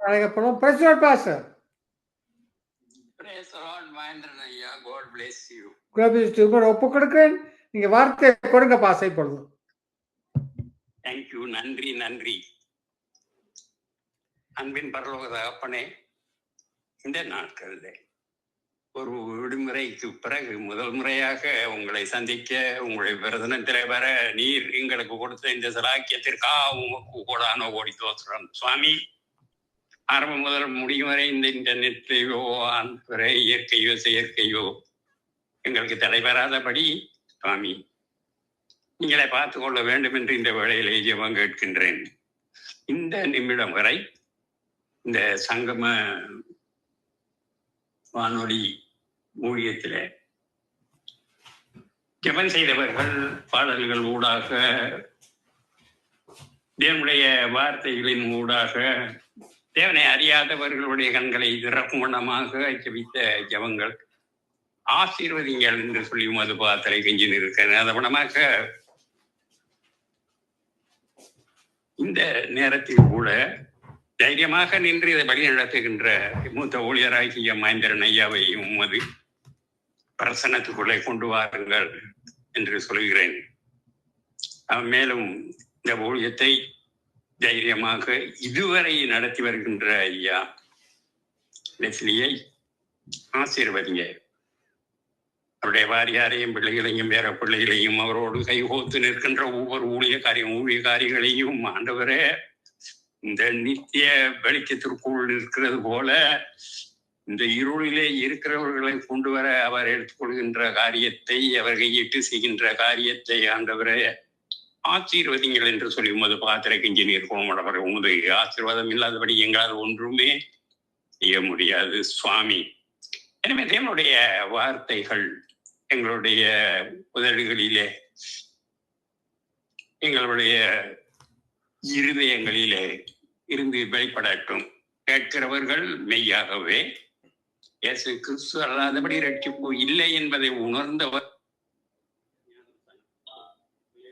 அழைக்கப்படும். Praise God, Pastor. Praise the Lord, Mahendran ஐயா. God bless you. God bless you. ஒப்பு கொடுக்கிறேன். நீங்க வார்த்தை கொடுங்க பாசை பொழுது. Thank you. நன்றி நன்றி. அன்பின் பரலோக தகப்பனே, இந்த நாட்களில் ஒரு விடுமுறைக்கு பிறகு முதல் முறையாக உங்களை சந்திக்க, உங்களுடைய பிரதனத்தில் வர நீர் எங்களுக்கு கொடுத்த இந்த சலாக்கியத்திற்காக உமக்கு கூடான ஓடி தோற்றுறோம் சுவாமி. ஆரம்பம் முதல் முடியும் வரை இந்த இன்டர்நெட்லையோ இயற்கையோ செயற்கையோ எங்களுக்கு தலைவராதபடி சுவாமி நீங்களை பார்த்து கொள்ள வேண்டும் என்று இந்த வேளையிலே ஜெபம் கேட்கின்றேன். இந்த நிமிடம் வரை இந்த சங்கம வானொலி ஊழியத்தில் ஜெபம் செய்தவர்கள் பாடல்கள் ஊடாக, தேவனுடைய வார்த்தைகளின் ஊடாக, தேவனை அறியாதவர்களுடைய கண்களை திறக்கும் வண்ணமாக ஜெபித்த ஜெபங்கள் ஆசீர்வதிங்கள் என்று சொல்லி மது பாத்திரை கெஞ்சி இருக்கிறேன். அதவனமாக இந்த நேரத்தில் கூட தைரியமாக நின்று இதை வழி நடத்துகின்ற மூத்த ஊழியராகிய மகேந்திரன் ஐயாவை உமது பிரசன்னத்துக்குள்ளே கொண்டு வாருங்கள் என்று சொல்கிறேன். மேலும் இந்த ஊழியத்தை தைரியமாக இதுவரை நடத்தி வருகின்ற ஐயா லெஸ்லியை ஆசீர்வதிங்க. அவருடைய வாரியாரையும் பிள்ளைகளையும் வேற பிள்ளைகளையும் அவரோடு கைகோத்து நிற்கின்ற ஒவ்வொரு ஊழியக்காரிகளையும் ஆண்டவரே இந்த நித்திய வெளிச்சத்திற்குள் இருக்கிறது போல இந்த இருளிலே இருக்கிறவர்களை கொண்டு வர அவர் எடுத்துக்கொள்கின்ற காரியத்தை, அவர் கையிட்டு செய்கின்ற காரியத்தை ஆண்டவரே ஆசீர்வதிங்கள் என்று சொல்லி உமது பாத்திர இன்ஜினியர் கோமடவர் உமது ஆசீர்வாதம் இல்லாதபடி எங்களால் ஒன்றுமே செய்ய முடியாது சுவாமி. எனவே தேவனுடைய வார்த்தைகள் எங்களுடைய உதடுகளிலே, எங்களுடைய இருதயங்களிலே இருந்து வெளிப்படட்டும். கேட்கிறவர்கள் மெய்யாகவே இயேசு கிறிஸ்து அல்லாதபடி ரட்சிப்பு இல்லை என்பதை உணர்ந்தவர்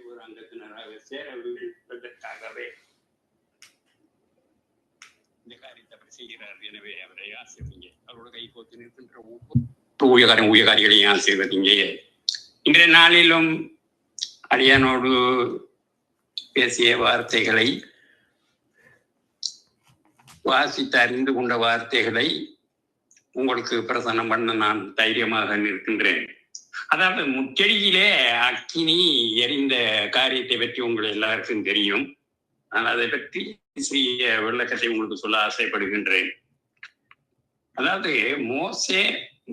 ஒரு அங்கத்தினராக சேரவில்லைக்காகவே இந்த காரியத்தை அவர் செய்கிறார். எனவே அவரை ஆசீர்வதிங்க. அவரோட கை கோத்து நிற்கின்ற ஒவ்வொரு ஊழியக்காரிகளையும் ஆசீர்வதிங்க. இன்றைய நாளிலும் அடியானோடு பேசிய வார்த்தைகளை, வாசித்து அறிந்து கொண்ட வார்த்தைகளை உங்களுக்கு பிரசன்னம் பண்ண நான் தைரியமாக நிற்கின்றேன். அதாவது முச்செடியிலே அக்கினி எரிந்த காரியத்தை பற்றி உங்களுக்கு எல்லாருக்கும் தெரியும். நான் அதை பற்றி சிறிய விளக்கத்தை உங்களுக்கு சொல்ல ஆசைப்படுகின்றேன். அதாவது மோசே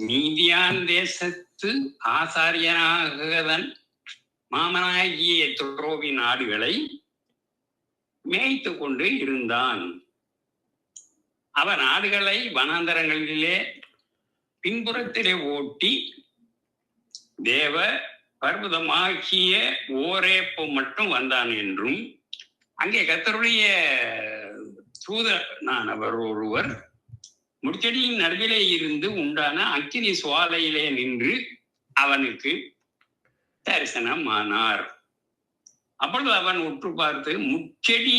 மீதியான் தேசத்து ஆசாரியனாகதன் மாமனாகிய எத்ரோவின் ஆடுகளை மேய்த்து கொண்டு இருந்தான். அவன் ஆடுகளை வனாந்தரங்களிலே பின்புறத்திலே ஓட்டி தேவ பர்வதமாகிய ஓரேப்பு மட்டும் வந்தான் என்றும், அங்கே கர்த்தருடைய தூதனானவர் ஒருவர் முட்செடியின் நடுவிலே இருந்து உண்டான அக்கினி சுவாலையிலே நின்று அவனுக்கு தரிசனமானார். அப்பொழுது அவன் உற்று பார்த்து, முட்செடி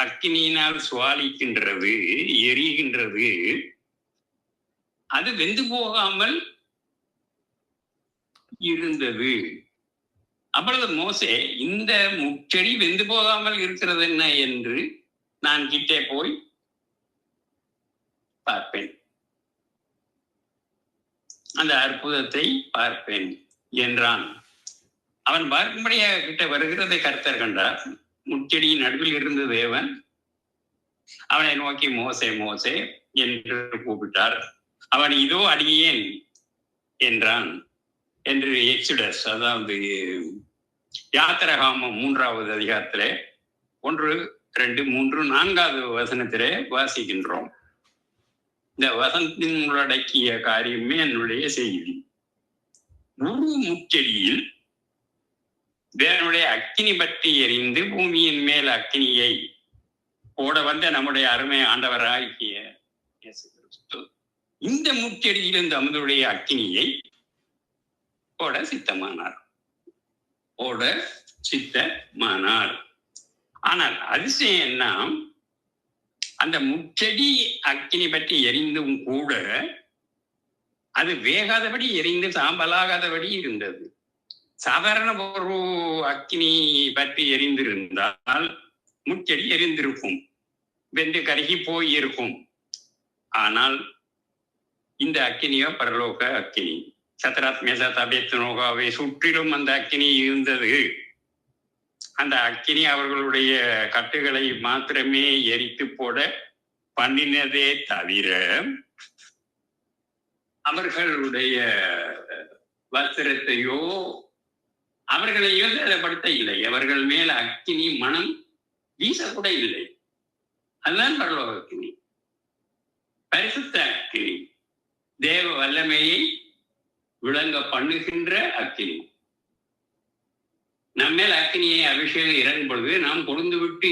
அக்கினியினால் சுவாலிக்கின்றது, எரிகின்றது, அது வெந்து போகாமல் இருந்தது. அப்பொழுது மோசே, இந்த முட்செடி வெந்து போகாமல் இருக்கிறது என்ன என்று நான் கிட்டே போய் பார்ப்பேன், அந்த அற்புதத்தை பார்ப்பேன் என்றான். அவன் பார்க்கும்படியாக கிட்ட வருகிறதை கர்த்தர் கண்டார். முட்செடியின் நடுவில் இருந்த தேவன் அவனை நோக்கி மோசே மோசே என்று கூப்பிட்டார். அவன் இதோ அடியேன் என்றான் என்று எக்ஸுடஸ், அதாவது யாத்திராகமம் 3வது அதிகாரத்திலே 1, 2, 3, 4வது வசனத்திலே வாசிக்கின்றோம். இந்த வசனத்தின் உள்ளடக்கிய காரியமே என்னுடைய செய்தி. ஒரு முட்செடியில் தேவனுடைய அக்கினி பற்றி எரிந்து பூமியின் மேல் அக்கினியை போட வந்த நம்முடைய அருமை ஆண்டவராகிய இயேசு கிறிஸ்து இந்த முட்செடியில் இந்த அமுதுடைய அக்கினியை போட சித்தமானார். ஆனால் அதிசயம் என்ன, அந்த முச்செடி அக்கினி பற்றி எரிந்தும் கூட அது வேகாதபடி எரிந்து சாம்பலாகாதபடி இருந்தது. சாதாரண ஒரு அக்கினி பற்றி எரிந்திருந்தால் முச்செடி எரிந்திருக்கும், வெந்து கருகி போயிருக்கும். ஆனால் இந்த அக்கினியோ பரலோக அக்கினி. சத்ராத்மேசாவை சுற்றிலும் அந்த அக்கினி இருந்தது. அந்த அக்கினி அவர்களுடைய கட்டுகளை மாத்திரமே எரித்து போட பண்ணினதே தவிர அவர்களுடைய வஸ்திரத்தையோ அவர்களையோ சேதப்படுத்த இல்லை. அவர்கள் மேல அக்கினி மனம் வீசக்கூட இல்லை. அதுதான் பரலோக அக்கினி, பரிசுத்த அக்கினி, தேவ வல்லமையை விளங்க பண்ணுகின்ற அக்கினி. நம்மேல் அக்கினியை அபிஷேகம் இறங்கும் பொழுது நாம் கொழுந்து விட்டு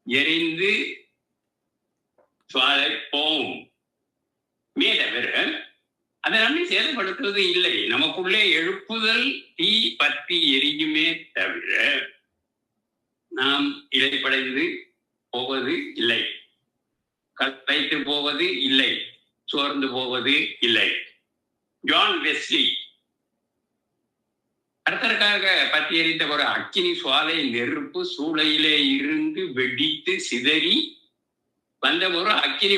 எரிந்து போம் தவிர அதை நம்மை சேதப்படுத்துவது இல்லை. நமக்குள்ளே எழுப்புதல் தீ பற்றி எரியுமே தவிர நாம் இடைப்படைந்து போவது இல்லை, கலைத்து போவது இல்லை, சோர்ந்து போவது இல்லை. ஜான் வெஸ்லி கர்த்தருக்காக பற்றி எறிந்த ஒரு அக்கினி சுவாலை நெருப்பு சூளையிலே இருந்து வெடித்து சிதறி வந்த ஒரு அக்கினி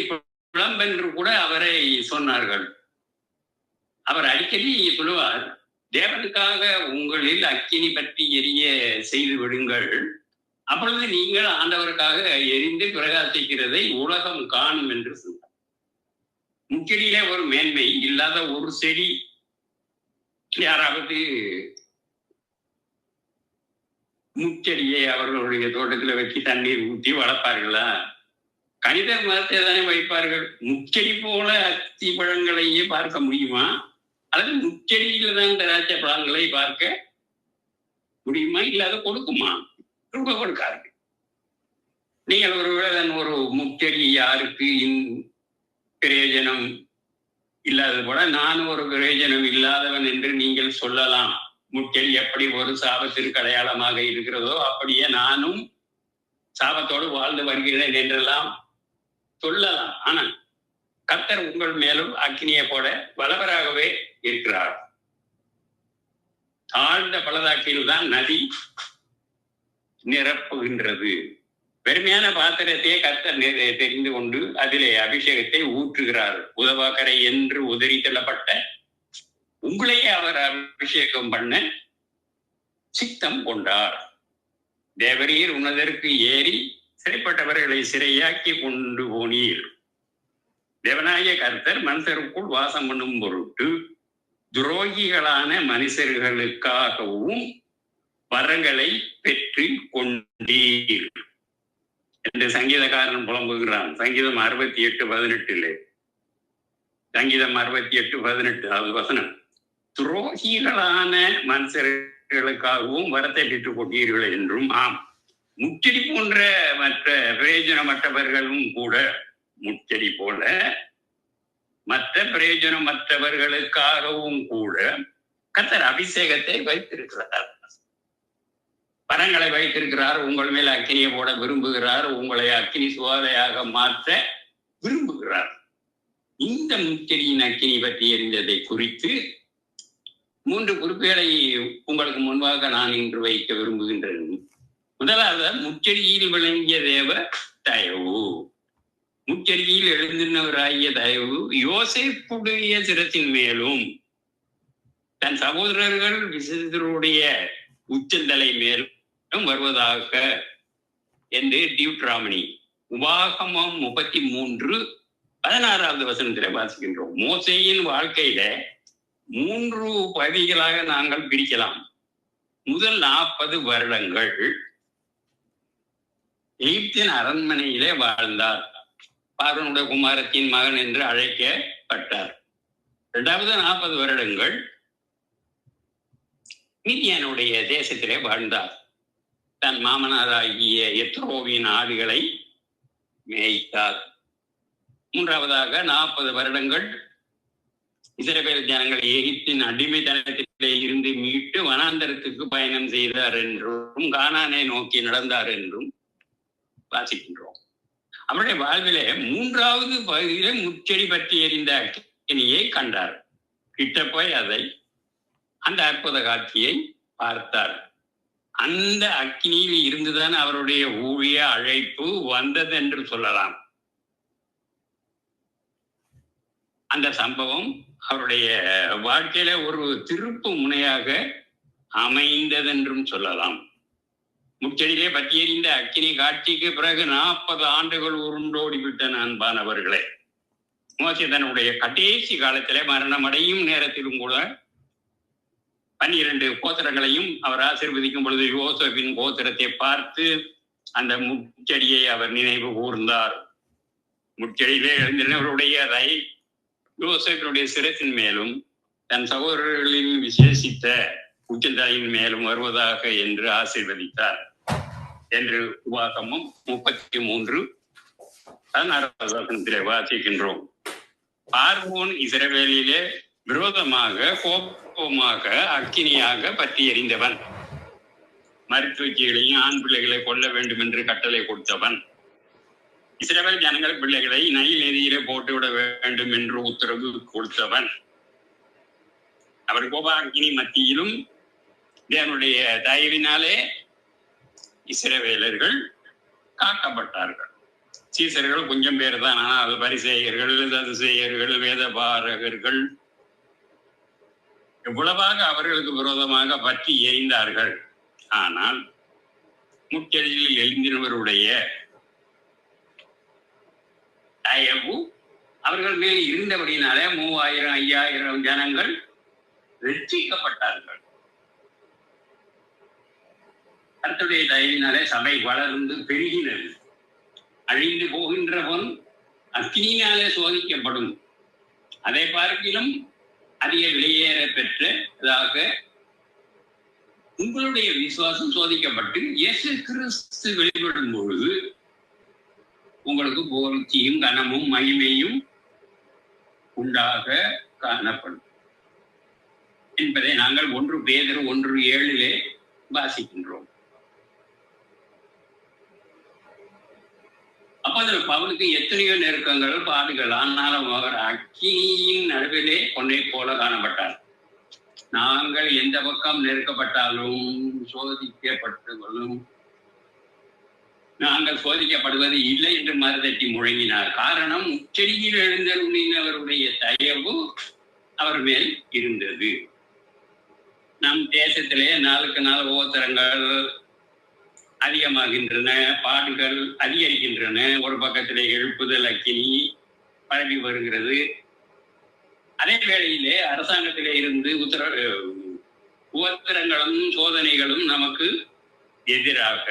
புலம்பென்று கூட அவரை சொன்னார்கள். அவர் அடிக்கடி சொல்லுவார், தேவனுக்காக உங்களில் அக்கினி பற்றி எரிய செய்து விடுங்கள், அப்பொழுது நீங்கள் ஆண்டவருக்காக எரிந்து பிரகாசிக்கிறதை உலகம் காணும் என்று சொன்னார். முச்செடியிலே ஒரு மேன்மை இல்லாத ஒரு செடி யாராவது முச்செடியை அவர்களுடைய தோட்டத்தில் வச்சு தண்ணீர் ஊற்றி வளர்ப்பார்களா? கணித மரத்தை தானே வைப்பார்கள். முச்செடி போல அத்தி பழங்களையே பார்க்க முடியுமா? அல்லது முச்செடியில் தான் திராட்சை பழங்களை பார்க்க முடியுமா? இல்லாத கொடுக்குமா? கொடுக்காது. நீங்கள் ஒருவேளை ஒரு முச்செடி யாருக்கு பிரயோஜனம் இல்லாதது போல நான் ஒரு பிரயோஜனம் இல்லாதவன் என்று நீங்கள் சொல்லலாம். முச்செடி எப்படி ஒரு சாபத்திற்கு அடையாளமாக இருக்கிறதோ அப்படியே நானும் சாபத்தோடு வாழ்ந்து வருகிறேன் என்றெல்லாம் சொல்லலாம். ஆனால் கர்த்தர் உங்கள் மேலும் அக்கினியை போட வல்லவராகவே இருக்கிறார். தாழ்ந்த பள்ளத்தாக்கில் தான் நதி நிரப்புகின்றது. பெருமையான பாத்திரத்தையே கர்த்தர் தெரிந்து கொண்டு அதிலே அபிஷேகத்தை ஊற்றுகிறார். உதவாக்கரை என்று உதறி தள்ளப்பட்ட உங்களையே அவர் அபிஷேகம் பண்ண சித்தம் கொண்டார். தேவரீர் உன்னதற்கு ஏறி சிறைப்பட்டவர்களை சிறையாக்கி கொண்டு போனீர். தேவனாகிய கர்த்தர் மனுஷருக்குள் வாசம் பண்ணும் பொருட்டு துரோகிகளான மனுஷர்களுக்காகவும் வரங்களை பெற்று கொண்டீர் என்று சங்கீதக்காரன் புலம்புகிறான். சங்கீதம் 68:18. சங்கீதம் 68:18 அது வசனம். துரோகிகளான மனுஷர்களுக்காகவும் வரத்தை பெற்றுக் கொண்டீர்கள் என்றும், ஆம், முச்செடி போன்ற மற்ற பிரயோஜனமற்றவர்களும் கூட முச்செடி போல மற்ற பிரயோஜனமற்றவர்களுக்காகவும் கூட கர்த்தர் அபிஷேகத்தை வைத்திருக்கிறார், வரங்களை வைத்திருக்கிறார். உங்கள் மேல் அக்கினியை போட விரும்புகிறார். உங்களை அக்கினி சுவாலையாக மாற்ற விரும்புகிறார். இந்த முச்செடியின் அக்கினி பற்றி எறிந்ததை குறித்து 3 குறிப்புகளை உங்களுக்கு முன்பாக நான் இன்று வைக்க விரும்புகின்றேன். முதலாவது, முச்செடியில் விளங்கிய தேவ தயவு. முச்செடியில் எழுந்தினவராகிய தயவு யோசேப்புடைய சிரத்தின் மேலும் தன் சகோதரர்கள் விசித்தருடைய உச்சந்தலை மேலும் வருவதாக என்று டியூட்ராமணி உபாகமம் 33:16 வசனத்தில் வாசிக்கின்றோம். மோசேயின் வாழ்க்கையில 3 பகுதிகளாக நாங்கள் பிரிக்கலாம். முதல் 40 வருடங்கள் எகிப்தின் அரண்மனையிலே வாழ்ந்தார். பார்வனுடைய குமாரத்தின் மகன் என்று அழைக்கப்பட்டார். 2வது 40 வருடங்கள் மீதியானுடைய தேசத்திலே வாழ்ந்தார். தன் மாமனாராகிய எத்ரோவின் ஆடுகளை மேய்த்தார். 3வதாக 40 வருடங்கள் இஸ்ரவேல் ஜனங்கள் எகிப்தின் அடிமைத்தனத்திலே இருந்து மீட்டு வனாந்தரத்துக்கு பயணம் செய்தார் என்றும் கானானை நோக்கி நடந்தார் என்றும் வாசிக்கின்றோம். அவருடைய வாழ்விலே 3வது பகுதியிலே முச்செடி பற்றி எரிந்த அக்கினியை கண்டார். கிட்ட போய் அந்த அற்புத காட்சியை பார்த்தார். அந்த அக்கினியில் இருந்துதான் அவருடைய ஊழிய அழைப்பு வந்தது என்று சொல்லலாம். அந்த சம்பவம் அவருடைய வாழ்க்கையில ஒரு திருப்பு முனையாக அமைந்ததென்றும் சொல்லலாம். முச்செடியிலே பற்றி எறிந்த அக்கினி காட்சிக்கு பிறகு 40 ஆண்டுகள் உருண்டோடிவிட்டன அன்பானவர்களே. மோசே தன்னுடைய கடைசி காலத்திலே மரணம் அடையும் நேரத்திலும் கூட 12 கோத்திரங்களையும் அவர் ஆசீர்வதிக்கும் பொழுது யோசேப்பின் கோத்திரத்தை பார்த்து அந்த முச்செடியை அவர் நினைவு கூர்ந்தார். முச்செடியிலே எழுந்தினருடைய யோசேப்பினுடைய சிரத்தின் மேலும் தன் சகோதரர்களின் விசேஷித்த உச்சந்தலையின் மேலும் வருவதாக என்று ஆசீர்வதித்தார் என்று உபாகமம் 33:16 வாசிக்கின்றோம். பார்வோன் இஸ்ரவேலிலே விரோதமாக கோபமாக அக்கினியாக பற்றி எறிந்தவன், மருத்துவச்சிகளையும் ஆண் பிள்ளைகளை கொல்ல வேண்டும் என்று கட்டளை கொடுத்தவன், இஸ்ரவேல் ஜனங்கள் பிள்ளைகளை நைல் நதியிலே போட்டுவிட வேண்டும் என்று உத்தரவு கொடுத்தவன். அவர் கோபாக்கினி மத்தியிலும் தேவனுடைய தயவினாலே இஸ்ரவேலர்கள் காக்கப்பட்டார்கள். சீசர்கள் கொஞ்சம் பேர் தான், ஆனால் பரிசேயர்கள், சதுசேயர்கள், வேதபாரகர்கள் எவ்வளவாக அவர்களுக்கு விரோதமாக பற்றி எறிந்தார்கள். ஆனால் முச்செடியில் எழுந்தினவருடைய தயவு அவர்கள் மேல் இருந்தபடினாலே 3000 5000 ஜனங்கள் ரட்சிக்கப்பட்டார்கள். கர்த்தருடைய தயவினாலே சபை வளர்ந்து பெருகினது. அழிந்து போகின்றவன் அக்கினியினாலே சோதிக்கப்படும், அதை பார்க்கிலும் அதிக விலையேற பெற்றதாக உங்களுடைய விசுவாசம் சோதிக்கப்பட்டு இயேசு கிறிஸ்து வெளிப்படும் பொழுது உங்களுக்கு புகழ்ச்சியும் கனமும் மகிமையும் உண்டாக காணப்படும் என்பதை நாங்கள் 1 பேதுரு 1:7 வாசிக்கின்றோம். அப்போது பவுலுக்கு எத்தனையோ நெருக்கங்கள், பாடுகள், ஆனாலும் அவர் அக்கினியின் நடுவிலே பொன்னை போல காணப்பட்டார். நாங்கள் எந்த பக்கம் நெருக்கப்பட்டாலும் சோதிக்கப்பட்டவர்களும் நாங்கள் சோதிக்கப்படுவது இல்லை என்று மறுதட்டி முழங்கினார். காரணம், உச்செடியில் எழுந்தருளினவருடைய தயவு அவர் மேல் இருந்தது. நம் தேசத்திலே நாளுக்கு நாள் உபத்திரங்கள் அதிகமாகின்றன, பாடுகள் அதிகரிக்கின்றன. ஒரு பக்கத்திலே எழுப்புதல் அக்கினி பரவி வருகிறது. அதே வேளையிலே அரசாங்கத்திலே இருந்து உபத்திரங்களும் சோதனைகளும் நமக்கு எதிராக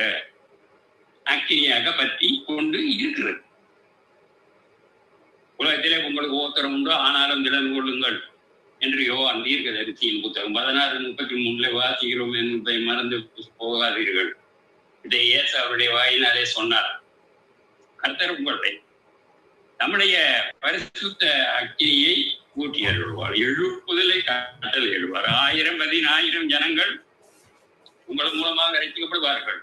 அக்கினியாக பற்றி கொண்டு இருக்கிறது. உலகத்திலே உங்களுக்கு உபத்திரம் உண்டோ, ஆனாலும் திடன் கொள்ளுங்கள் என்று யோவான் தீர்க்கதரிசியின் புத்தகம் 16:33 வாசிக்கிறோம் என்பதை மறந்து போகாதீர்கள். இதை இயேசு அவருடைய வாயினாலே சொன்னார். கர்த்தர் உங்களை நம்முடைய பரிசுத்த அக்கினியை ஊட்டி அருள்வார், எழுப்புதலை கட்டளை எழுவார். 1000 10,000 ஜனங்கள் உங்கள் மூலமாக ரட்சிக்கப்படுவார்கள்.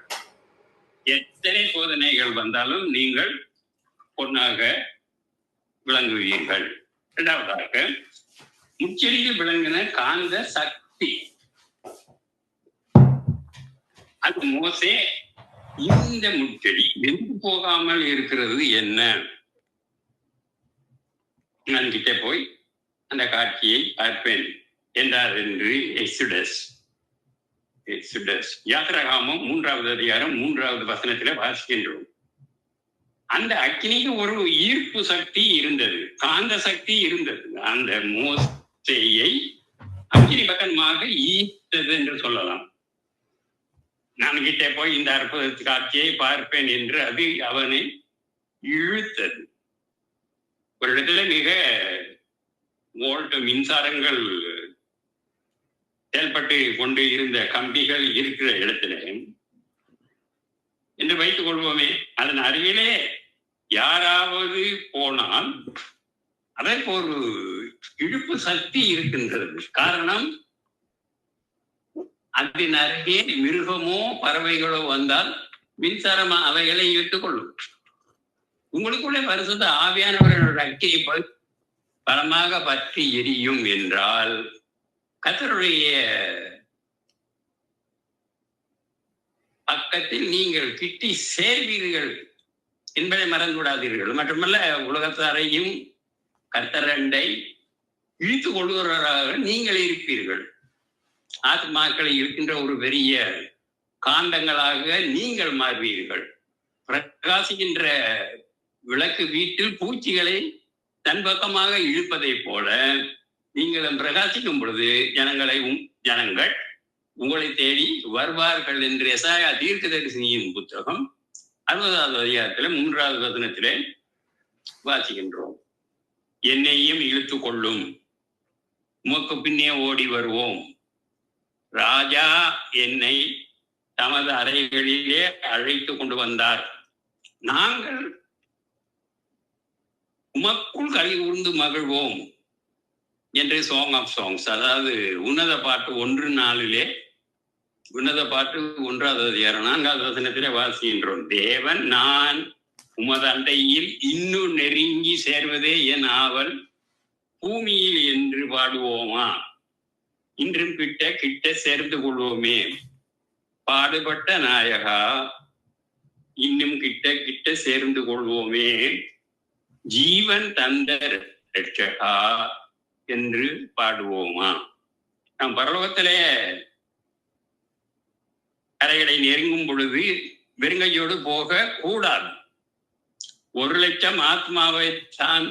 எத்தனை சோதனைகள் வந்தாலும் நீங்கள் பொன்னாக விளங்குவீர்கள். இரண்டாவதாக, முச்செடியில் விளங்கின காந்த சக்தி. அது மோசே, இந்த முச்செடி வெந்து போகாமல் இருக்கிறது என்ன? நான் கிட்ட போய் அந்த காட்சியை பார்ப்பேன் என்றார் என்று எக்ஸுடஸ் யாத்திராகமம் 3வது அதிகாரம் 3வது வசனத்திலே வாசிக்கின்றோம். அந்த அக்கினிக்கு ஒரு ஈர்ப்பு சக்தி இருந்தது, காந்த சக்தி இருந்தது. அந்த மோசேயை அக்கினி பக்கமாக ஈர்த்தது என்று சொல்லலாம். நான் கிட்டே போய் இந்த அற்புத காட்சியை பார்ப்பேன் என்று அது அவனை இழுத்தது. ஒரு இடத்துல மிக வோல்ட் மின்சாரங்கள் செயல்பட்டு கொண்டு இருந்த கம்பிகள் இருக்கிற இடத்துல என்று வைத்துக் கொள்வோமே, அதன் அருகிலே யாராவது போனால் அதற்கு ஒரு இழுப்பு சக்தி இருக்கின்றது. காரணம், அதன் அருகே மிருகமோ பறவைகளோ வந்தால் மின்சாரம் அவைகளை இழுத்துக் கொள்ளும். உங்களுக்குள்ளே பரிசுத்த ஆவியானவர்களோட அக்கினி பலமாக பற்றி எரியும் என்றால் கர்த்தருடைய பக்கத்தில் நீங்கள் கிட்டி சேர்வீர்கள் என்பதை மறந்துவிடாதீர்கள். மட்டுமல்ல, உலகத்தாரையும் கர்த்தரண்டை இழுத்து கொள்கிறவராக நீங்கள் இருப்பீர்கள். ஆத்மாக்களை இருக்கின்ற ஒரு பெரிய காந்தங்களாக நீங்கள் மாறுவீர்கள். பிரகாசிக்கின்ற விளக்கு வீட்டில் பூச்சிகளை தன் பக்கமாக இழுப்பதை போல நீங்களும் பிரகாசிக்கும் பொழுது ஜனங்கள் உங்களை தேடி வருவார்கள் என்று எசாயா தீர்க்கதரிசியின் புத்தகம் 60வது அதிகாரத்தில் 3வது வசனத்திலே வாசிக்கின்றோம். என்னையும் இழுத்து கொள்ளும், உமக்கு பின்னே ஓடி வருவோம். ராஜா என்னை தமது அறைகளிலே அழைத்து கொண்டு வந்தார். நாங்கள் உமக்குள் களி கூர்ந்து மகிழ்வோம் என்று சாங் ஆஃப் சாங்ஸ், அதாவது உன்னத பாட்டு 1:4 உன்னத பாட்டு 1வது அதிகாரம் 4வது வசனத்திலே வாசிக்கின்றோம். தேவன், நான் உமது அண்டையில் இன்னும் நெருங்கி சேர்வதே என் ஆவல், பூமியில் என்று பாடுவோமா, இன்றும் கிட்ட கிட்ட சேர்ந்து கொள்வோமே. பாடுபட்ட நாயகா, இன்னும் கிட்ட கிட்ட சேர்ந்து கொள்வோமே. ஜீவன் தந்த ரட்சகா என்று பாடுவோமா. நாம் பரலோகத்திலே கரைகளை நெருங்கும் பொழுது வெறுங்கையோடு போக கூடாது. 1,00,000 ஆத்மாவை தான்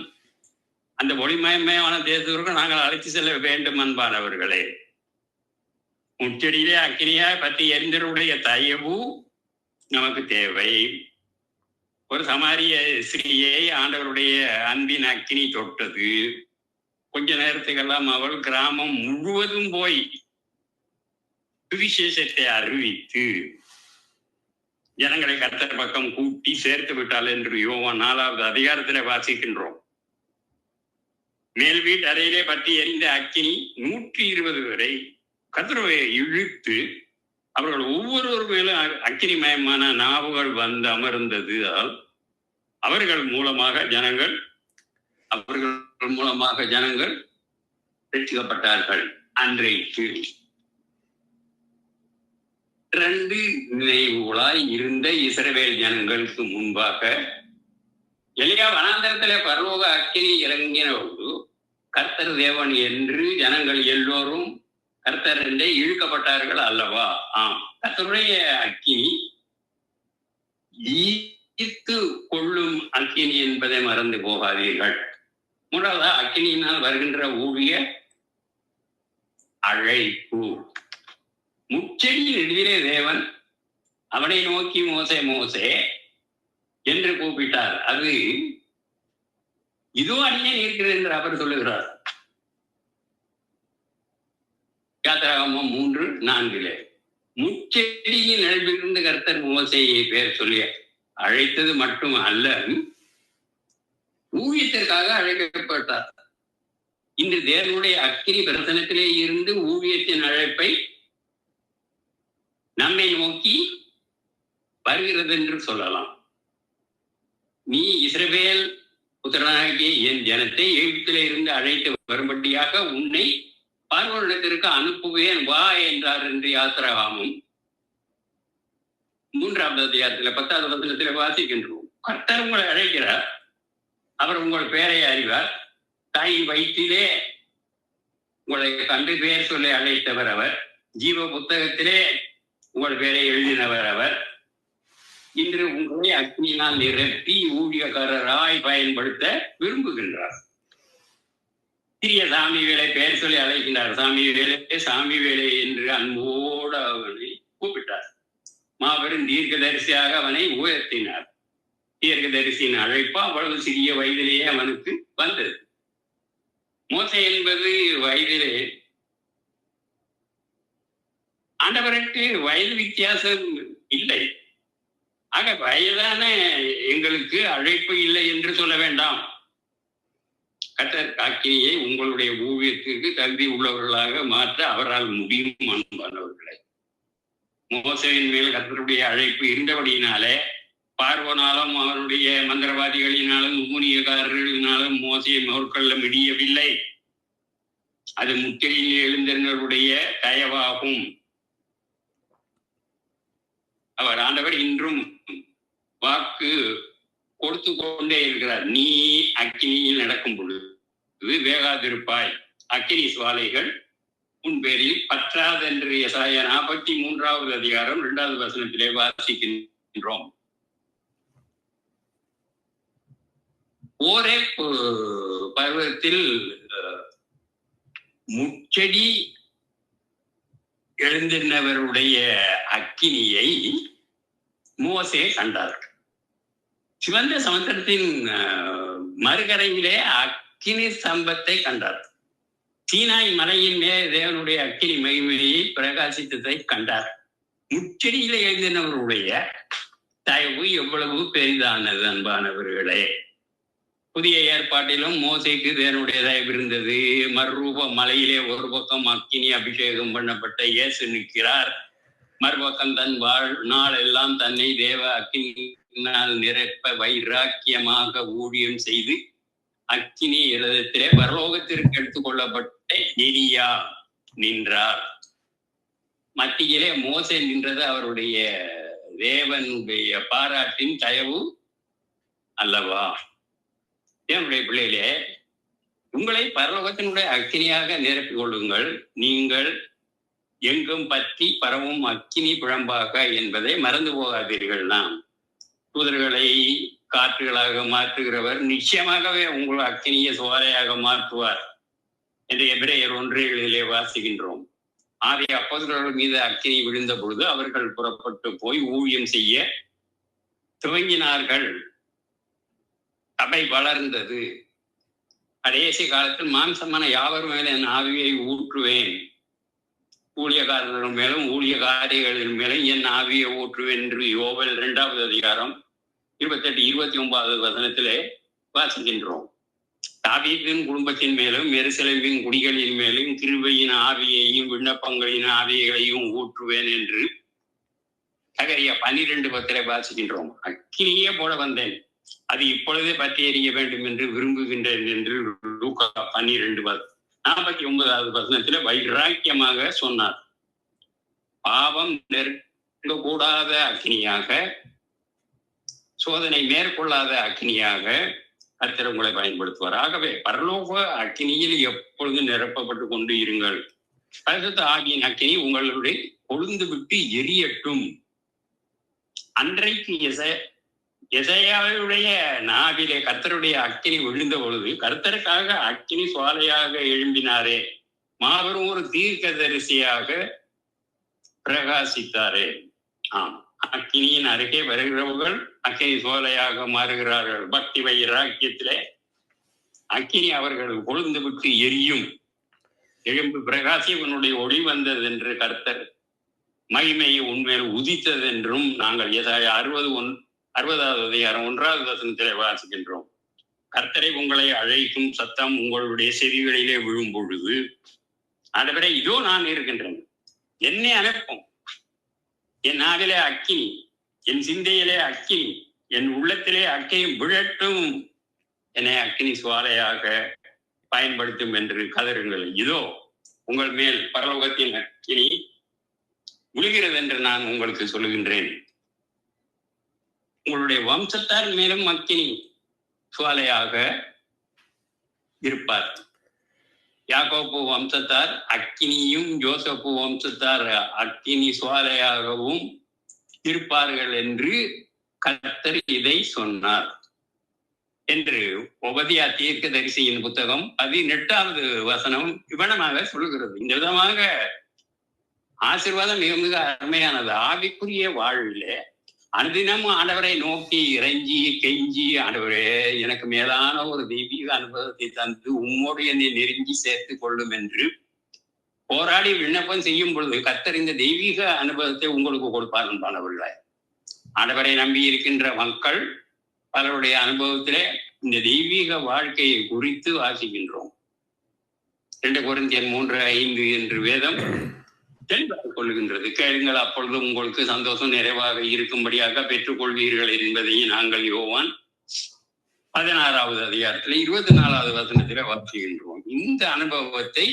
அந்த ஒளிமயமான தேசத்திற்கு நாங்கள் அழைத்து செல்ல வேண்டும் அன்பானவர்களே. முச்செடியிலே அக்கினியாய் பற்றி எரிந்தருடைய தயவு நமக்கு தேவை. ஒரு சமாரிய ஸ்ரீயை ஆண்டவருடைய அன்பின் அக்கினி தொட்டது. கொஞ்ச நேரத்துக்கெல்லாம் அவள் கிராமம் முழுவதும் போய் சுவிசேஷத்தை அறிவித்து ஜனங்களை கர்த்தர் பக்கம் கூட்டி சேர்த்து விட்டாள் என்று யோவான் 4வது அதிகாரத்திலே வாசிக்கின்றோம். மேல் வீட்டு அறையிலே பற்றி எரிந்த அக்கினி 120 வரை கர்த்தரை இழுத்து அவர்கள் ஒவ்வொருவர் மேலும் அக்கினிமயமான நாவுகள் வந்து அமர்ந்தது. அவர்கள் மூலமாக ஜனங்கள் ரட்சிக்கப்பட்டார்கள். அன்றைக்கு 2 நினைவுகளாய் இருந்த இஸ்ரவேல் ஜனங்களுக்கு முன்பாக எலியா வனாந்தரத்திலே பரலோக அக்கினி இறங்கினபோது கர்த்தர் தேவன் என்று ஜனங்கள் எல்லோரும் கர்த்தர் என்றே இழுக்கப்பட்டார்கள் அல்லவா? கர்த்தருடைய அக்கினி ஈர்த்து கொள்ளும் அக்கினி என்பதை மறந்து போகாதீர்கள். 3வது, அக்கினியினால் வருகின்ற ஊழிய அழைப்பு. முச்செடியின் எதிரே தேவன் அவனை நோக்கி மோசே மோசே என்று கூப்பிட்டார். அது இதோ அடியே இருக்கிறது என்று அவர் சொல்லுகிறார். யாத்திராகமம் 3:4 முச்செடியின் நிழலிலிருந்து கர்த்தர் மோசேயை பேர் சொல்லி அழைத்தது மட்டும் அல்ல, ஊழியத்திற்காக அழைக்கப்பட்டார். இன்று தேவனுடைய அக்கினி பிரசனத்திலே இருந்து ஊழியத்தின் அழைப்பை நம்மை நோக்கி வருகிறது என்று சொல்லலாம். நீ இஸ்ரவேல் புத்திரனாகிய என் ஜனத்தை எகிப்திலே இருந்து அழைத்து வரும்படியாக உன்னை பார்வோனிடத்திற்கு அனுப்புவேன் வா என்றார் என்று யாத்திராகமம் 3வது அதிகாரத்தில் 10வது வசனத்தில் வாசிக்கின்றோம். கர்த்தர் உங்களை அழைக்கிறார். அவர் உங்கள் பெயரை அறிவார். தாயின் வயிற்றிலே உங்களை கண்டு பெயர் சொல்லி அழைத்தவர் அவர். ஜீவ புத்தகத்திலே உங்கள் பெயரை எழுதினவர் அவர். இன்று உங்களை அக்னியினால் நிரப்பி ஊழியக்காரராய் பயன்படுத்த விரும்புகின்றார். சிறிய சாமி வேலை பெயர் சொல்லி அழைக்கின்றார். சாமி வேலை என்று அன்போடு அவனை கூப்பிட்டார். மாபெரும் தீர்க்கதரிசியாக அவனை உயர்த்தினார். தீர்க்கதரிசியின் அழைப்பு அவ்வளவு சிறிய வயதிலேயே அவனுக்கு வந்தது. மோசே என்பது வயதிலே ஆண்டவருக்கு வயது வித்தியாசம் இல்லை. ஆக வயதான எங்களுக்கு அழைப்பு இல்லை என்று சொல்ல வேண்டாம். கர்த்தர் அக்கினியை உங்களுடைய ஊழியத்திற்கு தகுதி உள்ளவர்களாக மாற்ற அவரால் முடியும் அன்பானவர்களை. மோசேவின் மேல் கர்த்தருடைய அழைப்பு இருந்தபடியினாலே பார்வோனாலும் அவருடைய மந்திரவாதிகளினாலும் ஊனியக்காரர்களினாலும் மோசையை மேற்கொள்ள முடியவில்லை. அது முற்றிலும் எழுந்தவருடைய தயவாகும். அவர் ஆண்டவர் இன்றும் வாக்கு கொடுத்து கொண்டே இருக்கிறார். நீ அக்கினியில் நடக்கும் பொழுது வேகாதிருப்பாய், அக்கினி சுவாலைகள் உன் பேரில் பற்றாதென்று எசாயா 43வது அதிகாரம் 2வது வசனத்திலே வாசிக்கின்றோம். ஒரே பருவத்தில் முச்செடி எழுந்திருந்தவருடைய அக்கினியை மோசே கண்டார். சிவந்த சமுத்திரத்தின் மறுகரையிலே அக்கினி ஸ்தம்பத்தை கண்டார். சீனாய் மலையின் மேல் தேவனுடைய அக்கினி மகிமையை பிரகாசித்ததை கண்டார். முச்செடியில எழுதினவருடைய தயவு எவ்வளவு பெரிதானது அன்பானவர்களே. புதிய ஏற்பாட்டிலும் மோசைக்கு தேவனுடைய தயவு இருந்தது. மறுரூப மலையிலே ஒரு பக்கம் அக்கினி அபிஷேகம் பண்ணப்பட்ட இயேசு நிற்கிறார். மறுபக்கம் தன் வாழ்நாள் எல்லாம் தன்னை தேவ அக்கினியினால் நிரப்ப வைராக்கியமாக ஊழியம் செய்து அக்கினி இடத்திலே பரலோகத்திற்கு எடுத்துக் கொள்ளப்பட்ட எலியா நின்றார். மத்தியிலே மோசே நின்றது அவருடைய தேவனுடைய பாராட்டின் தயவு அல்லவா? தேவனுடைய பிள்ளைகளே, உங்களை பரலோகத்தினுடைய அக்கினியாக நிரப்பிக் கொள்ளுங்கள். நீங்கள் எங்கும் பற்றி பரவும் அக்கினி பிழம்பாக என்பதை மறந்து போகாதீர்கள். நாம் தூதர்களை காற்றுகளாக மாற்றுகிறவர் நிச்சயமாகவே உங்கள் அக்கினியை சோலையாக மாற்றுவார் என்று எபிரேயர் 1:7 வாசிக்கின்றோம். ஆகிய அப்போஸ்தலர்கள் மீது அக்கினி விழுந்த பொழுது அவர்கள் புறப்பட்டு போய் ஊழியம் செய்ய துவங்கினார்கள். சபை வளர்ந்தது. கடைசி காலத்தில் மாம்சமான யாவர் மேலும் என் ஆவியை ஊற்றுவேன், ஊழியக்காரர்கள் மேலும் ஊழியக்காரிகளின் மேலும் என் ஆவியை ஊற்றுவேன் என்று யோவேல் 2வது அதிகாரம் 28-29 வசனத்திலே வாசிக்கின்றோம். தாவீதின் குடும்பத்தின் மேலும் எருசலேமின் குடிகளின் மேலும் கிருபையின் ஆவியையும் விண்ணப்பங்களின் ஆவியைகளையும் ஊற்றுவேன் என்று சகரியா 12:10 வாசிக்கின்றோம். அக்கினியே போல வந்தேன், அது இப்பொழுதே பற்றி எறிய வேண்டும் என்று விரும்புகின்றேன் என்று லூக்கா 12:49 வசனத்திலே வைராக்கியமாக சொன்னார். பாவம் நெருங்கக்கூடாத அக்கினியாக, சோதனை மேற்கொள்ளாத அக்கினியாக கர்த்தர் உங்களை பயன்படுத்துவார். ஆகவே பரலோக அக்கினியில் எப்பொழுதும் நிரப்பப்பட்டு கொண்டு இருங்கள். பரிசுத்த ஆவியின் அக்கினி உங்களுடைய கொழுந்து விட்டு எரியட்டும். அன்றைக்கு எசையாவுடைய நாவிலே கர்த்தருடைய அக்கினி விழுந்த பொழுது கர்த்தருக்காக அக்கினி சுவாலையாக எழும்பினாரே, மாபெரும் ஒரு தீர்க்கதரிசியாக பிரகாசித்தாரே. ஆம், அக்கினியின் அருகே வருகிறவர்கள் அக்கினி சோலையாக மாறுகிறார்கள். பக்தி வைராக்கியத்திலே அக்கினி அவர்கள் கொழுந்து விட்டு எரியும். எழும்பு பிரகாசி உன்னுடைய ஒளி வந்தது என்று கர்த்தர் மகிமையை உண்மையில் உதித்தது என்றும் நாங்கள் எசாயா 60வது அதிகாரம் 1வது வசனத்திலே வாசிக்கின்றோம். கர்த்தரை உங்களை அழைக்கும் சத்தம் உங்களுடைய செவிகளிலே விழும் பொழுது, ஆண்டவரே இதோ நான் இருக்கின்றேன், என்னை அனுப்பும். என் நாவிலே அக்கினி, என் சிந்தையிலே அக்கினி, என் உள்ளத்திலே அக்கினி விழட்டும், என்னை அக்கினி சுவாலையாக பயன்படுத்தும் என்று கதறுங்கள். இதோ உங்கள் மேல் பரலோகத்தின் அக்கினி விழுகிறது என்று நான் உங்களுக்கு சொல்லுகின்றேன். உங்களுடைய வம்சத்தார் மேலும் அக்கினி சுவாலையாக இருப்பார். யாக்கோப்பு வம்சத்தார் அக்கினியும், யோசப்பு வம்சத்தார் அக்கினி சுவாலையாகவும் இருப்பார்கள் என்று கர்த்தர் இதை சொன்னார் என்று ஒபதியா தீர்க்கதரிசியின் புத்தகம் 18வது வசனம் விவனமாக சொல்லுகிறது. இந்த விதமாக ஆசீர்வாதம் மிக மிக அருமையானது. ஆவிக்குரிய வாழ்விலே அனுதினமும் ஆண்டவரை நோக்கி இறைஞ்சி கெஞ்சி, ஆண்டவரே எனக்கு மேலான ஒரு தெய்வீக அனுபவத்தை தந்து உம்மோடு என்னை நெருங்கி சேர்த்து கொள்ளும் என்று போராடி விண்ணப்பம் செய்யும் பொழுது கர்த்தர் இந்த தெய்வீக அனுபவத்தை உங்களுக்கு கொடுப்பார். அன்பானவர்களே, ஆண்டவரை நம்பி இருக்கின்ற மக்கள் பலருடைய அனுபவத்திலே இந்த தெய்வீக வாழ்க்கையை குறித்து வாசிக்கின்றோம். 2 கொரிந்தியர் 3:5 என்று வேதம் தெளிவாக கொள்ளுகின்றது. கேளுங்கள், அப்பொழுது உங்களுக்கு சந்தோஷம் நிறைவாக இருக்கும்படியாக பெற்றுக்கொள்வீர்கள் என்பதையும் நாங்கள் யோவான் 16வது அதிகாரத்தில் 24வது வசனத்திலே வாசிக்கின்றோம். இந்த அனுபவத்தை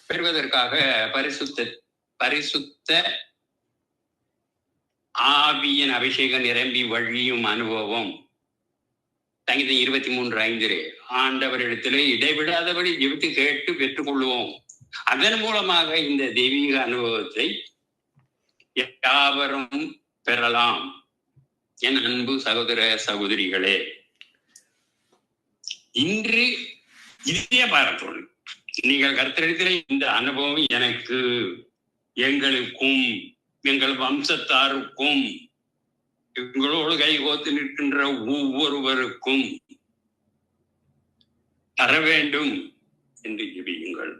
பெறுவதற்காக பரிசுத்த ஆவியின் அபிஷேகம் நிரம்பி வழியும் அனுபவம் சங்கீதம் 23:5 ஆண்டவரிடத்திலே இடைவிடாதபடி ஜெபித்து கேட்டு பெற்றுக்கொள்வோம். அதன் மூலமாக இந்த தெய்வீக அனுபவத்தை யாவரும் பெறலாம். என் அன்பு சகோதர சகோதரிகளே, இன்று இதே பாரத்தோடு நீங்கள் கர்த்தரிடத்திலே இந்த அனுபவம் எனக்கு, எங்களுக்கும், எங்கள் வம்சத்தாருக்கும், எங்களோடு கைகோத்து நிற்கின்ற ஒவ்வொருவருக்கும் தர வேண்டும் என்று ஜெபியுங்கள்.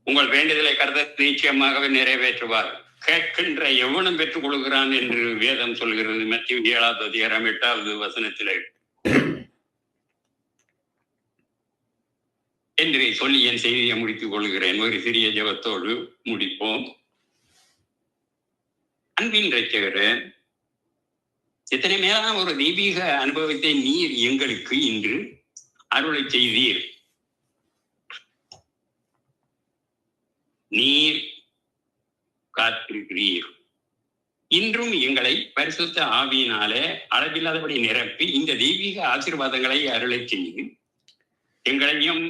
உங்கள் வேண்டுதலை கர்த்தர் நிச்சயமாகவே நிறைவேற்றுவார். கேட்கின்ற எவனும் பெற்றுக் கொள்கிறான் என்று வேதம் சொல்கிறது. மத்திய 7வது அதிகாரம் 8வது வசனத்திலே என்று சொல்லி என் செய்தியை முடித்துக் கொள்கிறேன். ஒரு சிறிய ஜெபத்தோடு முடிப்போம். அன்பின் இரட்சகரே, எத்தனை மேலான ஒரு தெய்வீக அனுபவத்தை நீர் எங்களுக்கு இன்று அருளை செய்தீர். நீர் காத்திருக்கிறீர். இன்றும் எங்களை பரிசுத்த ஆவியினாலே அளவில்லாதபடி நிரப்பி இந்த தெய்வீக ஆசீர்வாதங்களை அருளை செய்து எங்களையும்,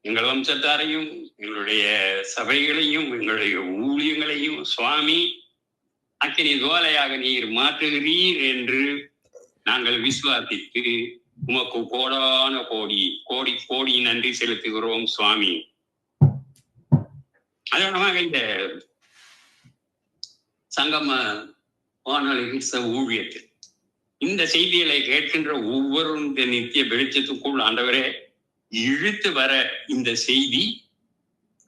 எங்கள் வம்சத்தாரையும், எங்களுடைய சபைகளையும், எங்களுடைய ஊழியங்களையும் சுவாமி அக்கினி ஜுவாலையாக நீர் மாற்றுகிறீர் என்று நாங்கள் விசுவாசித்து உமக்கு கோடான கோடி கோடி கோடி நன்றி செலுத்துகிறோம் சுவாமி. அதனால இந்த சங்கம வானொலி ஊழியத்தில் இந்த செய்திகளை கேட்கின்ற ஒவ்வொருவரும் இந்த நித்திய வெளிச்சத்துக்குள் ஆண்டவரே இழுத்து வர இந்த செய்தி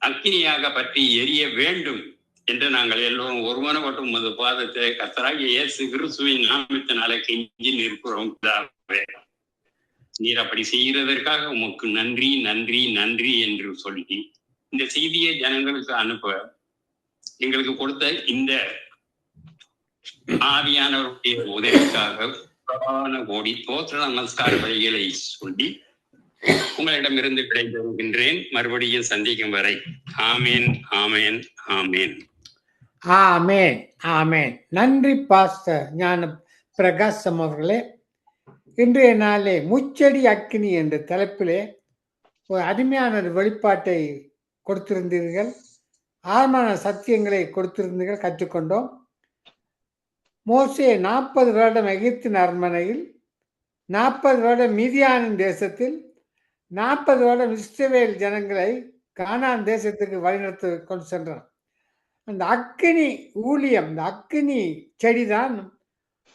அக்கினியாக பற்றி எரிய வேண்டும் என்று நாங்கள் எல்லோரும் ஒருமனப்பட்டு உமது பாதத்தை கர்த்தராகிய இயேசு கிறிஸ்துவின் நாமத்தினாலே கெஞ்சி நிற்கிறோம். நீர் அப்படி செய்கிறதற்காக உமக்கு நன்றி நன்றி நன்றி என்று சொல்லி இந்த செய்தியை ஜனங்களுக்கு அனுப்ப எங்களுக்கு கொடுத்த இந்த ஆவியானவருடைய உதவிக்காக கோடி தோற்ற நமஸ்கார வழிகளை சொல்லி உங்களிடமிருந்து விடைபெறுகின்றேன். மறுபடியும் சந்திக்கும் வரை ஆமேன் ஆமேன் ஆமேன் ஆமேன் ஆமேன். நன்றி பாஸ்டர் ஞான பிரகாசம் அவர்களே. இன்றைய நாளே முச்செடி அக்கினி என்ற தலைப்பிலே ஒரு அருமையான வெளிப்பாட்டை கொடுத்திருந்தீர்கள். ஆழமான சத்தியங்களை கொடுத்திருந்தீர்கள், கற்றுக்கொண்டோம். மோசே 40 வருடம் எகிப்தின் அரண்மனையில், 40 வருடம் மீதியானின் தேசத்தில், 40 வருடம் இஸ்ரவேல் ஜனங்களை கானான் தேசத்துக்கு வழிநடத்தி கொண்டு சென்றான். அந்த அக்கினி ஊழியம், இந்த அக்கினி செடிதான்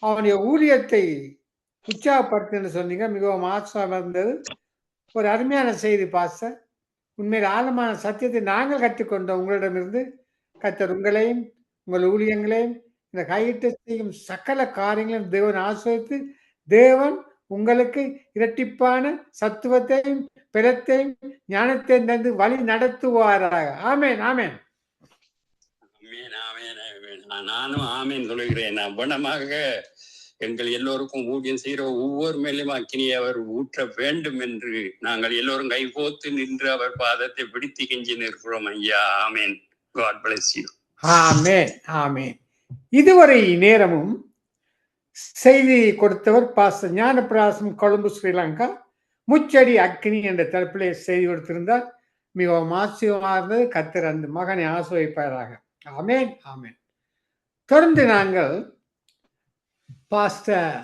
அவனுடைய ஊழியத்தை உற்சாகப்படுத்துன்னு சொன்னீங்க. மிகவும் ஆச்சரியமாக இருந்தது. ஒரு அருமையான செய்தி பாஸ்டர். உண்மையில் ஆழமான சத்தியத்தை நாங்கள் கற்றுக்கொண்டோம் உங்களிடமிருந்து. கர்த்தர் உங்களையும் உங்கள் ஊழியங்களையும் இந்த கையிட்டு செய்யும் சகல காரியங்களையும் தேவன் ஆசிரியத்து தேவன் உங்களுக்கு இரட்டிப்பான சத்துவத்தையும் பலத்தையும் ஞானத்தையும் தந்து வழி நடத்துவாராக. ஆமேன் ஆமேன். நானும் ஆமேன் சொல்லுகிறேன். அவ்வளமாக எங்கள் எல்லோருக்கும் ஊழியம் செய்கிற ஒவ்வொரு மேலும் அக்கினியை அவர் ஊற்ற வேண்டும் என்று நாங்கள் எல்லோரும் கைகோத்து நின்று அவர் பாதத்தை பிடித்து கெஞ்சி நிற்கிறோம் ஐயா. ஆமேன். God bless you. ஆமேன் ஆமேன். இதுவரை நேரமும் செய்தி கொடுத்தவர் பாஸ்டர் ஞானப்பிரகாசம், கொழும்பு, ஸ்ரீலங்கா. முச்செடி அக்கினி என்ற தலைப்பிலே செய்தி கொடுத்திருந்தார். மிகவும் ஆச்சரியமாக இருந்தது. கர்த்தர் அந்த மகனை ஆசீர்வதிப்பாராக. ஆமேன் ஆமேன். தொடர்ந்து நாங்கள் பாஸ்டர்